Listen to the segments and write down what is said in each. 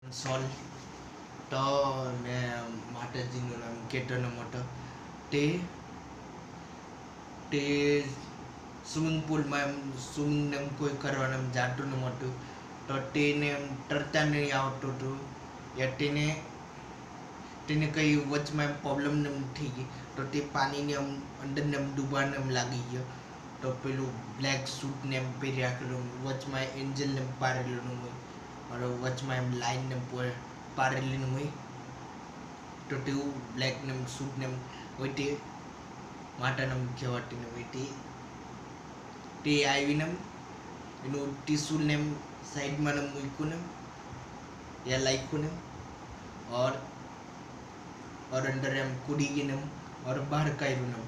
સોલ તો ને માતાજીનું નામ કેટોનો મોટો તે તે સ્વિમિંગ પુલમાં એમ સ્વિમિંગ એમ કોઈ કરવાનું એમ જાતું ને મોટું તો તેને એમ તરતા નહીં આવતું હતું યા તેને કંઈ વચમાં એમ પ્રોબ્લેમ ને એમ થઈ ગઈ તો તે પાણીને એમ અંદરને એમ ડૂબાને એમ લાગી ગયો તો પેલું બ્લેક સૂટ ને એમ પહેરી રાખેલું વચમાં એન્જલને એમ પારેલું હોય અને વચમાં એમ લાઈનને પારેલી હોય તો તેવું બ્લેક ને એમ સૂટ ને એમ હોય તે માટાને એમ કહેવાતી ને હોય તે આવીને એનું ટીસ્યુને એમ સાઈડમાં ને મૂક્યું ને યા લાખ્યું ને और अंदर एम कूदी गई नम और बहार काढ्યું नम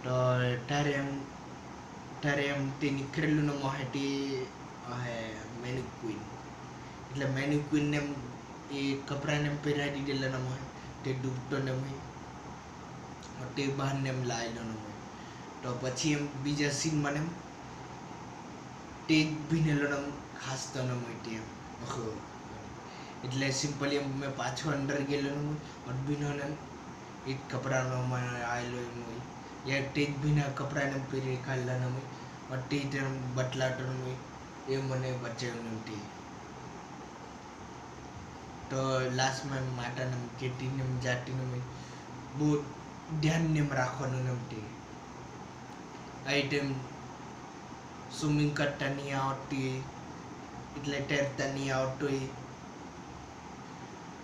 તો ત્યારે એમ તે નીકળેલું નમ હે તે હે મેનિક્વિન એટલે મેનિક્વિનને એમ એ કપડાને એમ પહેરાવી દીધેલા નમ હોય તે ડૂબતો નમ હોય તે બહારને એમ લાવેલો નમ હોય તો પછી એમ બીજા સીનમાં એમ તે જ ભીનેલો નમ ખાસ તો નમ હોય તે એમ એટલે સિમ્પલી એમ મેં પાછો અંદર ગયેલો और ભીનો ને એ જ કપડાનો આવેલો એમ હોય યા તે જ ભીના કપડાને પહેરી કાઢેલા ને હોય और તે જ બટલાટો હોય એ મને બચાવ્યું નથી તો લાસ્ટમાં એમ માટાને કેટીને જાતીને હોય બહુ ધ્યાનને એમ રાખવાનું નથી આ ટાઈમ સ્વિમિંગ કરતા નહીં આવડતી એટલે તૈરતા નહીં આવડતું હોય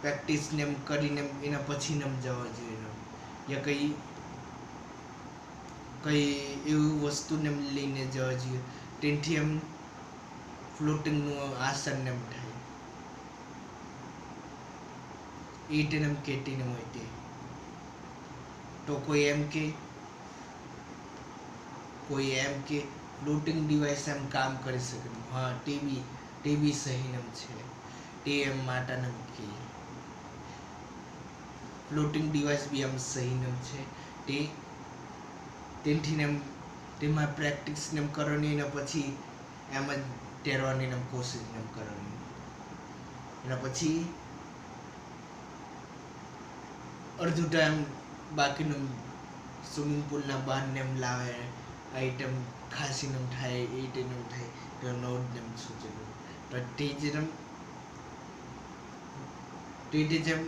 પ્રેક્ટિસ ને એમ કરીને એના પછી ને જવા જોઈએ યા કઈ એવું વસ્તુને લઈને જવા જોઈએ તેથી એમ ફ્લોટિંગનું આસન ને એમ થાય એ તેને એમ કેટીને હોય તે તો કોઈ એમ કે ફ્લોટિંગ ડિવાઇસ એમ કામ કરી શકે હા તે બી સહી નમ છે તે એમ માટાને કે ફ્લોટિંગ ડિવાઇસ બી આમ સહી નમ છે તેથી એમ તેમાં પ્રેક્ટિસ ને કરવાની ને પછી એમ જ તૈરવાની ને કોશિશ ને કરવાની એના પછી અડધું ટાઈમ બાકીનું સ્વિમિંગ પુલના બહારને એમ લાવે આઈટમ ખાસીને થાય એ ટાઈમ થાય તો નોટ ને સૂચેલું તો તે જેમ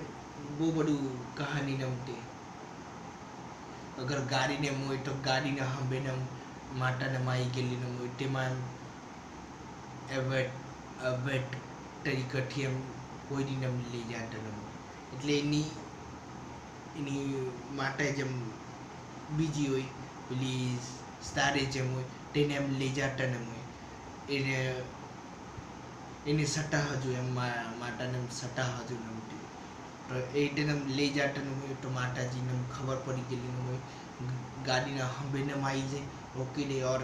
બહુ બધું કહાની નમતી અગર ગાડીને એમ હોય તો ગાડીને સાંભળીને માટાને માઈ ગયેલી ન હોય તેમાં એવેટ તરીકેથી એમ કોઈ દિન એમ લઈ જતા ન એટલે એની માટે જેમ બીજી હોય પેલી સ્ટારે જેમ હોય તેને એમ લઈ જતા ન હોય એની સટા હજુ એમ માટાને એમ સટા હજુ નમતી તો એ તેને લઈ જતા ન હોય તો માતાજીને ખબર પડી ગયેલી ન હોય ગાડીના હંભેને આવી જાય રોકી દે और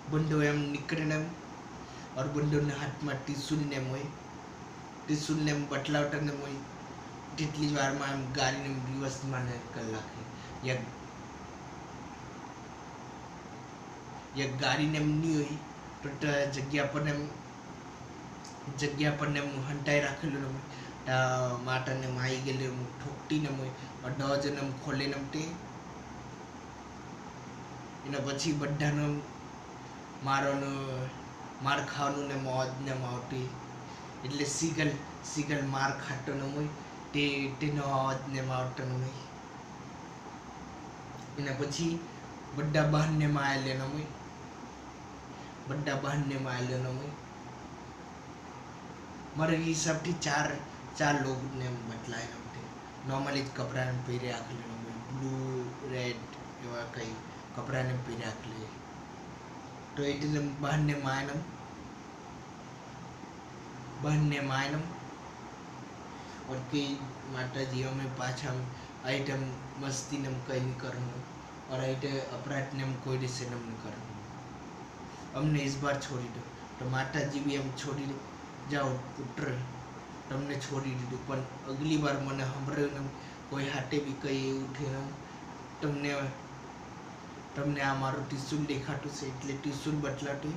બંડો એમ નીકળે ને और બંડોના હાથમાં ત્રિશુલને એમ હોય ત્રિશુલને એમ બટલાવતા ને હોય તેટલી જ વારમાં એમ ગાડીને રિવર્સમાં કરી નાખે યા ગાડીને એમ નહીં હોય તો જગ્યા પર ને હંટાઈ રાખેલું ને માટાને આવી ગયેલું ઠોકતી ને હોય ડોજને ખોલે ને તે એના પછી બધાનો માર ખાવાનું ને મોજ ને આવતી એટલે સીગલ માર ખાતો ન હોય તેનો અવાજ ને આવતો ન હોય એના પછી બધા બહારને માયેલે ન હોય મારા હિસાબથી ચાર લોકોને બદલાય નહોતી નોર્મલી જ કપડાને પહેરી રાખેલું બ્લુ રેડ એવા કંઈ કપડાને પહેરી રાખેલી તો એટલે બહારને માયનમ और कि माता जी हमें पाछा आइटम मस्ती नम कहीं नहीं करना और आइटम अपराध ने हम कोई दिशा नम नहीं करना हमने इस बार छोड़ी दो तो माता जी भी हम छोड़ी जाओ पुत्र તમને છોડી દીધું પણ અગલી વાર મને સાંભળ્યું કોઈ હાટે બી કંઈ એવું થયું તમને આ મારું ત્રિશુલ દેખાતું છે એટલે ત્રિશુલ બદલાતું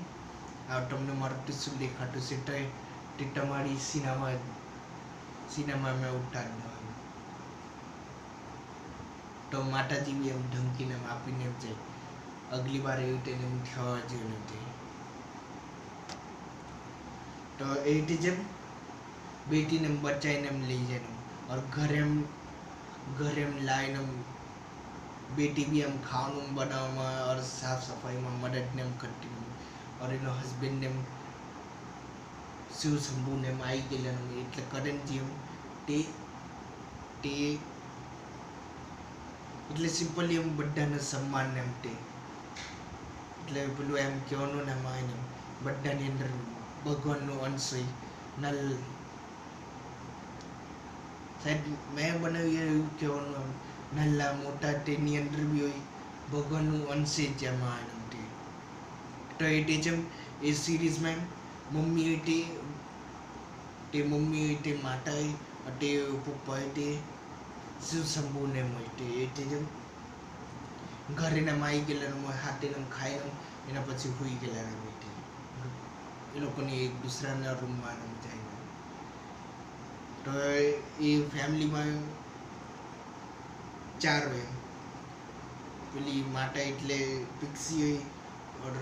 આ તમને મારું શું દેખાતું છે તે તમારી સિનેમા મેં ઉતારી દેવાનું. તો માતાજી બી એમ ધમકીને એમ આપીને એમ જાય અગલી વાર એવું તેને એમ થવા જેવું નથી. તો એ રીતે જેમ બેટીને એમ બચાવીને એમ લઈ જાય और ઘરે એમ લાવીને બેટી બી એમ ખાવાનું બનાવવામાં और સાફ સફાઈમાં મદદને એમ કરતી और એનો હસબન્ડને એમ શિવ શંભુને એમ આવી ગયેલા એટલે કરણજી એમ તે એટલે સિમ્પલી એમ બધાને સન્માન એમ તે એટલે પેલું એમ કહેવાનું ને એમાં એને બધાની અંદર ભગવાનનો અંશ હોય નલ સાહેબ મેં બનાવ્યું એવું કહેવાનું એમ નાના મોટા તેની અંદર બી હોય ભગવાનનું અંશ જ એમાં તે તો એ જેમ એ સિરીઝમાં મમ્મી હોય તે મમ્મી હોય તે માતા હોય તે પપ્પા હોય તે શિવ શંભુને હોય તે જેમ ઘરે આવી ગયેલા હાથે ખાઈને એના પછી હોઈ ગયેલા હોય એ લોકોની એક દુસરાના રૂમમાં જાય તો એ ફેમિલીમાં 4 હોય પેલી માતા એટલે પિક્સી હોય और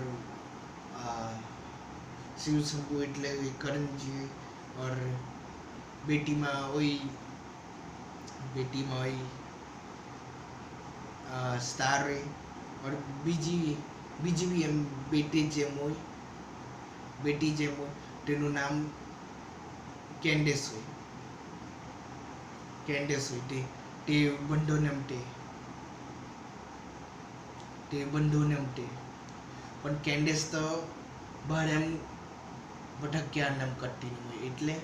शिव शंभू એટલે કરણજી और બેટીમાં હોય સ્ટાર હોય और બીજી બી એમ બેટી જેમ હોય તેનું નામ કેન્ડેસ હોય તે બંધોને પણ કેન્ડેસ તો બહાર એમ ભટક્યા એમ કરતી હોય એટલે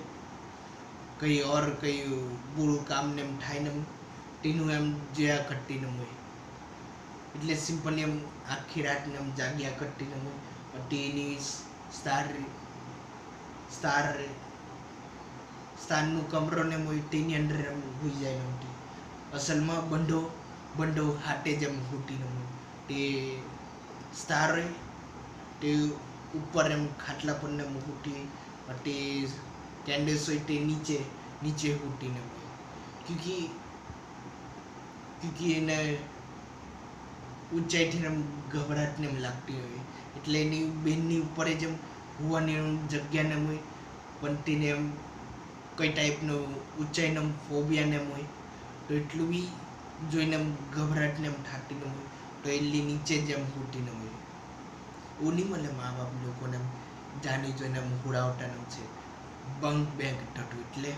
કઈ બુરું કામ ને એમ થાય ને તેનું એમ જોયા કરતી હોય એટલે સિમ્પલી એમ આખી રાત ને એમ જાગ્યા કરતી હોય તેની સ્થાનનું કમરો ને હોય તેની અંદર એમ હોઈ જાય નહોતી અસલમાં બંધો હાથે જ એમ ફૂટીને હોય તે સ્ટાર હોય તે ઉપર એમ ખાટલા પર ને ફૂટી તે કેન્ડલ્સ હોય તે નીચે ફૂટીને હોય ક્યોંકि એને ઊંચાઈથી એમ ગભરાટને એમ લાગતી હોય એટલે એની બેનની ઉપર જ એમ હોવાની જગ્યાને હોય પણ તેને એમ કઈ ટાઈપનો ઊંચાઈનો ફોબિયાને હોય તો એટલું બી જોઈને એમ ગભરાટને એમ થતી ન હોય તો એટલી નીચે જ એમ ફૂટીને હોય એવું નહીં મળે મા બાપ લોકોને એમ જાણી જોઈને એમ હુડાવતા છે બંક બેડ હતું એટલે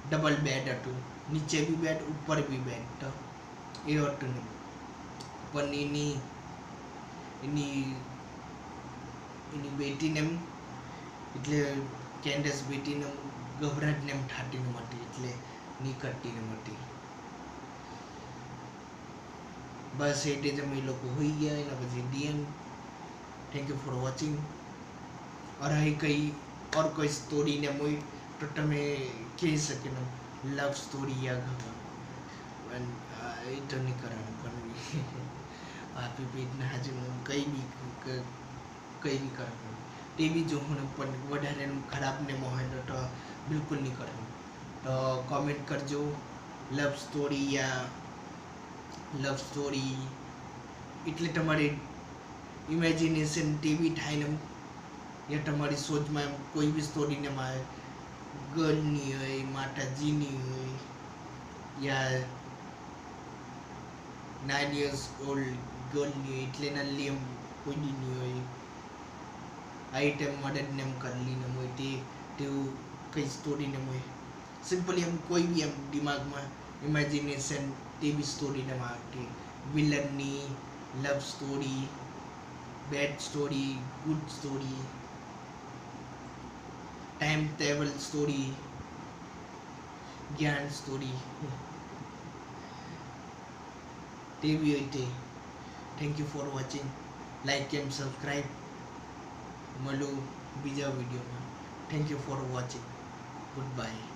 ડબલ બેડ હતું નીચે બી બેડ ઉપર બી બેડ તો એ હતું નહીં પણ એની બેટીને એમ એટલે કેન્ડસ બેટીને ગભરાટને એમ ઠાટી ન મટી એટલે નીકળતી ન મટી બસ એટલે જ અમે લોકો હોઈ ગયા એના પછી DN thank you for watching और कोई स्टोरी ने मुई तो તમે કહી શકે ને લવ સ્ટોરી યા ગમે એ તો નહીં કરવાનું પણ આપી પેટના હાજર કઈ બી કરવાનું તે બી જો હું પણ વધારે ખરાબ ને મોહેલો તો બિલકુલ નહીં કરવાનું તો કોમેન્ટ કરજો લવ સ્ટોરી એટલે તમારી ઇમેજિનેશન ટીવી થાય ને યા તમારી સોચમાં એમ કોઈ બી સ્ટોરીને માં ગર્લની હોય માતાજીની હોય યા 9 years old ગર્લની હોય એટલે નાની એમ કોઈની હોય આ ટાઈમ મદદને એમ કરલીને હોય તેવું કઈ સ્ટોરીને હોય સિમ્પલી એમ કોઈ બી એમ દિમાગમાં ઇમેજિનેશન તે બી સ્ટોરીને માટે વિલનની love story bad story good story time table story ज्ञान स्टोरी टीवी होते thank you for watching like and subscribe મળું બીજા વિડીયોમાં thank you for watching good by